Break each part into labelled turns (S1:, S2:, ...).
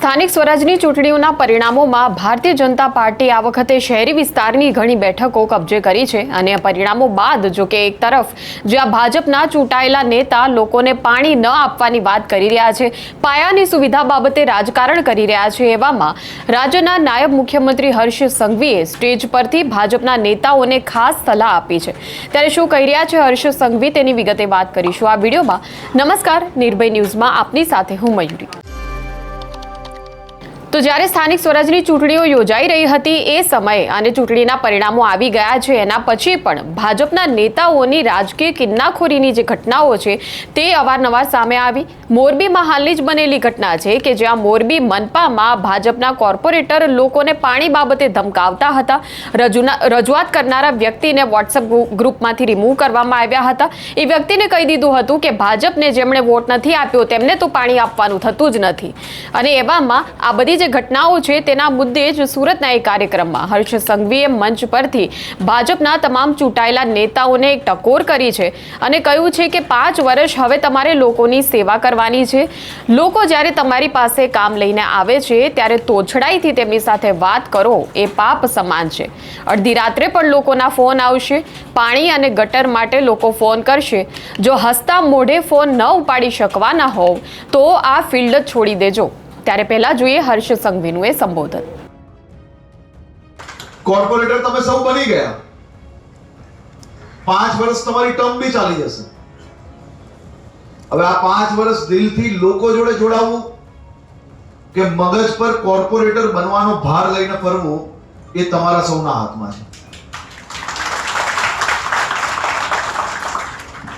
S1: સ્થાનિક સ્વરાજની ચૂંટણીઓના પરિણામોમાં ભારતીય જનતા પાર્ટી આ વખતે શહેરી વિસ્તારની ઘણી બેઠકો કબજે કરી છે અને પરિણામો બાદ જો કે એક તરફ જ્યાં ભાજપના ચૂંટાયેલા નેતા લોકોને પાણી ન આપવાની વાત કરી રહ્યા છે, પાયાની સુવિધા બાબતે રાજકારણ કરી રહ્યા છે, એવામાં રાજ્યના નાયબ મુખ્યમંત્રી હર્ષ સંઘવીએ સ્ટેજ પરથી ભાજપના નેતાઓને ખાસ સલાહ આપી છે। ત્યારે શું કહી રહ્યા છે હર્ષ સંઘવી તેની વિગતે વાત કરીશું આ વિડીયોમાં। નમસ્કાર, નિર્ભય ન્યૂઝમાં આપની સાથે હું મયુરી। તો જ્યારે સ્થાનિક સ્વરાજની ચૂંટણીઓ યોજાઈ રહી હતી એ સમયે અને ચૂંટણીના પરિણામો આવી ગયા છે એના પછી પણ ભાજપના નેતાઓની રાજકીય કિન્નાખોરીની જે ઘટનાઓ છે તે અવારનવાર સામે આવી। મોરબીમાં હાલની જ બનેલી ઘટના છે કે જ્યાં મોરબી મનપામાં ભાજપના કોર્પોરેટર લોકોને પાણી બાબતે ધમકાવતા હતા। રજૂઆત કરનારા વ્યક્તિને વોટ્સએપ ગ્રુપમાંથી રિમૂવ કરવામાં આવ્યા હતા। એ વ્યક્તિને કહી દીધું હતું કે ભાજપને જેમણે વોટ નથી આપ્યો તેમને તો પાણી આપવાનું થતું જ નથી। અને એવામાં આ બધી ઘટનાઓ છે તેના મુદ્દે જ સુરતના એક કાર્યક્રમમાં હર્ષ સંઘવીએ મંચ પરથી ભાજપના તમામ ચૂંટાયેલા નેતાઓને એક ટકોર કરી છે અને કહ્યું છે કે 5 વર્ષ હવે તમારે લોકોની સેવા કરવાની છે। લોકો જ્યારે તમારી પાસે કામ લઈને આવે છે ત્યારે તોછડાઈથી તેમની સાથે વાત કરો એ પાપ સમાન છે। અડધી રાત્રે પણ લોકોના ફોન આવશે, પાણી અને ગટર માટે લોકો ફોન કરશે। જો હસતા મોઢે ફોન ન ઉપાડી શકવાના હોવ તો આ ફિલ્ડ છોડી દેજો। ત્યારે પહેલા જોઈએ હર્ષ સંઘવીનું એ સંબોધન।
S2: કોર્પોરેટર તમે સૌ બની ગયા, 5 વર્ષ તમારી ટર્મ બી ચાલી જશે। હવે આ 5 વર્ષ દિલથી લોકો જોડે જોડાવવું કે મગજ પર કોર્પોરેટર બનવાનો ભાર લઈને ફરવું એ તમારા સૌના હાથમાં છે।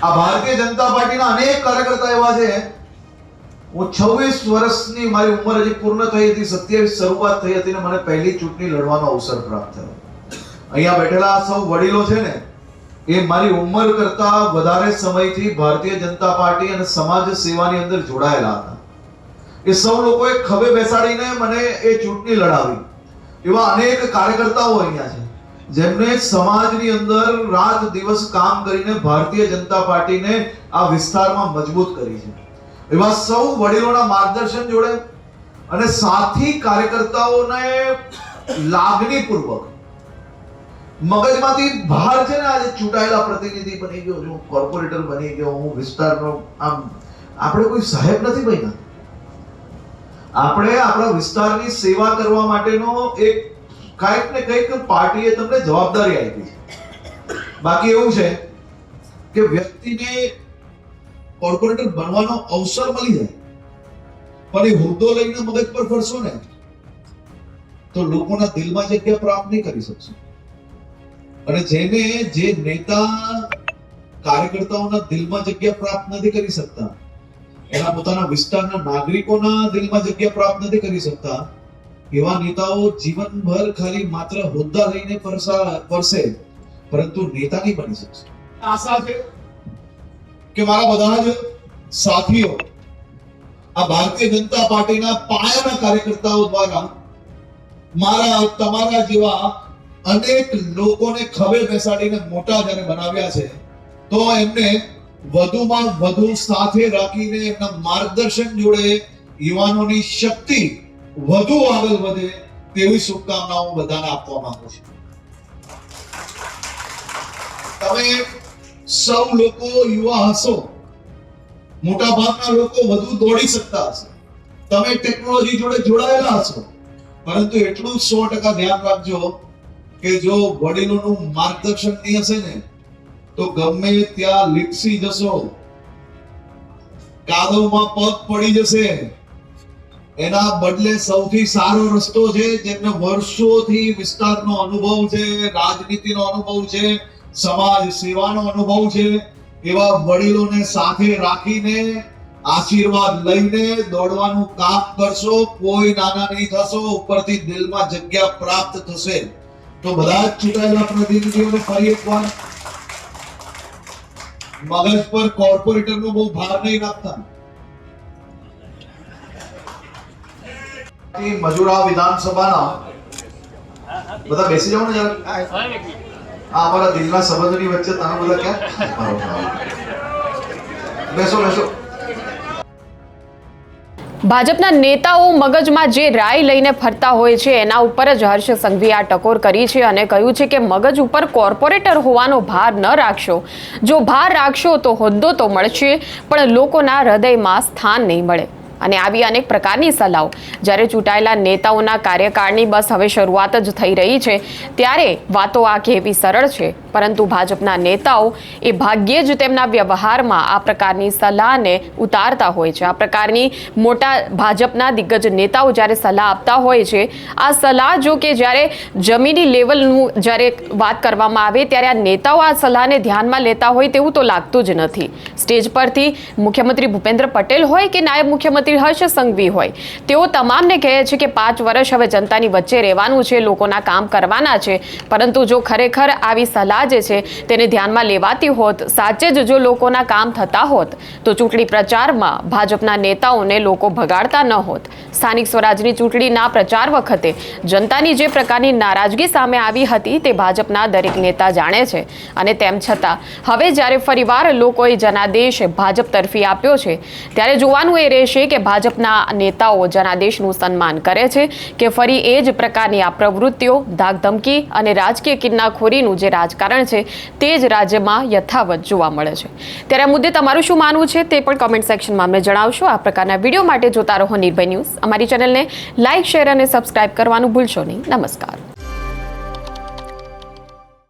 S2: આ ભારતીય જનતા પાર્ટીના અનેક કાર્યકર્તા એવા છે। હું 26 વર્ષની મારી ઉંમર હજી પૂર્ણ થઈ હતી, 27 શરૂઆત થઈ હતી ને મને પહેલી ચૂંટણી લડવાનો અવસર પ્રાપ્ત થયો। અહીંયા બેઠેલા સૌ વડીલો છે ને એ મારી ઉંમર કરતા વધારે સમયથી ભારતીય જનતા પાર્ટી અને સમાજ સેવાની અંદર જોડાયેલા હતા। એ સૌ લોકોએ ખભે બેસાડીને મને એ ચૂંટણી લડાવી। એવા અનેક કાર્યકર્તાઓ અહીંયા છે જેમને સમાજની અંદર રાત દિવસ કામ કરીને ભારતીય જનતા પાર્ટીને આ વિસ્તારમાં મજબૂત કરી છે। એવા સૌ વડીલોના માર્ગદર્શન જોડે અને સાથી કાર્યકર્તાઓને લાગણીપૂર્વક મગજમાંથી બહાર છે ને આજે ચૂંટાયેલા પ્રતિનિધિ બની ગયો છું, કોર્પોરેટર બની ગયો હું, વિસ્તારનો આમ આપણે કોઈ સાહેબ નથી બન્યા। આપણે આપણા વિસ્તારની સેવા કરવા માટેનો એક કંઈક ને કંઈક પાર્ટીએ તમને જવાબદારી આપી છે। બાકી એવું છે કે વ્યક્તિને કોર્પોરેટર બનવાનો અવસર મળી જાય પણ એ હોદ્દો લઈને મગજ પર ફરશો ને તો લોકોના દિલમાં જગ્યા પ્રાપ્ત નહીં કરી શકશો। અને જેને જે નેતા કાર્યકર્તાઓના દિલમાં જગ્યા પ્રાપ્ત નથી કરી શકતા, એના પોતાના વિસ્તારના નાગરિકોના દિલમાં જગ્યા પ્રાપ્ત નથી કરી શકતા, એવા નેતાઓ જીવનભર ખાલી માત્ર હોદ્દા લઈને ફરશે પરંતુ નેતા નહીં બની શકશે। આશા છે કે મારા બધા જ સાથીઓ આ ભારતીય જનતા પાર્ટીના પાયાના કાર્યકર્તાઓ દ્વારા મારા તમારા જેવા અનેક લોકોને ખભે બેસાડીને મોટા જ્યારે બનાવ્યા છે તો એમને વધુમાં વધુ સાથે રાખીને એમના માર્ગદર્શન જોડે યુવાનોની શક્તિ વધુ આગળ વધે તેવી શુભકામનાઓ બધાને આપવા માંગુ છું। તમે સૌ લોકો યુવા હશો, મોટા ભાગના લોકો વધુ દોડી શકતા હશે, તમે ટેકનોલોજી જોડે જોડાયેલા હશો, પરંતુ એટલું 100% ધ્યાન રાખજો કે જો વડીલોનું માર્ગદર્શન નહીં હશે ને તો ગમે ત્યાં લીપસી જશો, કાદવમાં પગ પડી જશે। એના બદલે સૌથી સારો રસ્તો છે જેમને વર્ષોથી વિસ્તારનો અનુભવ છે, રાજનીતિનો અનુભવ છે, સમાજ સેવાનો અનુભવ છે, એવા વડીલોને સાથે રાખીને આશીર્વાદ લઈને દોડવાનું કામ કરશો। કોઈ નાના નહીં થશો, ઉપરથી દિલમાં જગ્યા પ્રાપ્ત થશે। તો બધા જ ચૂંટાયેલા પ્રતિનિધિઓને ફરી એકવાર મગજ પર કોર્પોરેટરનો બહુ ભાર નહીં રાખતા। મજૂરા વિધાનસભાના બધા બેસી જાઓ ને જરા, અમારા દિલના સંબંધની વચ્ચે તમે બધા ક્યાં બેસો બેસો।
S1: ભાજપના નેતાઓ મગજમાં જે રાય લઈને ફરતા હોય છે એના ઉપર જ હર્ષ સંઘવીએ આ ટકોર કરી છે અને કહ્યું છે કે મગજ ઉપર કોર્પોરેટર હોવાનો ભાર ન રાખશો. જો ભાર રાખશો તો હોદ્દો તો મળશે પણ લોકોના હૃદયમાં સ્થાન નહીં મળે. અને આવી અનેક પ્રકારની સલાહો જ્યારે ચૂંટાયેલા નેતાઓના કાર્યકાળની બસ હવે શરૂઆત જ થઈ રહી છે ત્યારે વાતો આ કહેવી સરળ છે, પરંતુ ભાજપના નેતાઓ એ ભાગ્યે જ તેમના વ્યવહારમાં આ પ્રકારની સલાહને ઉતારતા હોય છે. આ પ્રકારની મોટા ભાજપના દિગ્ગજ નેતાઓ જ્યારે સલાહ આપતા હોય છે, આ સલાહ જો કે જ્યારે જમીની લેવલનું જ્યારે વાત કરવામાં આવે ત્યારે આ નેતાઓ આ સલાહને ધ્યાનમાં લેતા હોય તેવું તો લાગતું જ નથી. સ્ટેજ પરથી મુખ્યમંત્રી ભૂપેન્દ્ર પટેલ હોય કે નાયબ મુખ્યમંત્રી હર્ષ સંઘવી હોય, તેઓ તમામને કહે છે કે 5 વર્ષ હવે જનતાની વચ્ચે રહેવાનું છે, લોકોના કામ કરવાના છે. પરંતુ જો ખરેખર આવી સલાહ જે છે તેને ધ્યાનમાં લેવાતી હોત, સાચે જ જો લોકોના કામ થતા હોત તો ચૂંટણી પ્રચારમાં ભાજપના નેતાઓને લોકો ભગાડતા ન હોત. સ્થાનિક સ્વરાજની ચૂંટણીના પ્રચાર વખતે જનતાની જે પ્રકારની નારાજગી સામે આવી હતી તે ભાજપના દરેક નેતા જાણે છે અને તેમ છતાં હવે જ્યારે ફરીવાર લોકોએ જનાદેશ ભાજપ તરફી આપ્યો છે ત્યારે જોવાનું એ રહેશે કે ભાજપના નેતાઓ જનાદેશનું સન્માન કરે છે કે ફરી એ જ પ્રકારની આ પ્રવૃત્તિઓ, ધાકધમકી અને રાજકીય કિન્નાખોરીનું જે રાજકારણ છે તે જ રાજ્યમાં યથાવત જોવા મળે છે. ત્યારે આ મુદ્દે તમારું શું માનવું છે તે પણ કમેન્ટ સેક્શનમાં અમને જણાવશો. આ પ્રકારના વિડીયો માટે જોતા રહો નિર્ભય ન્યૂઝ. અમારી ચેનલને લાઇક, શેર અને સબસ્ક્રાઇબ કરવાનું ભૂલશો નહીં. નમસ્કાર.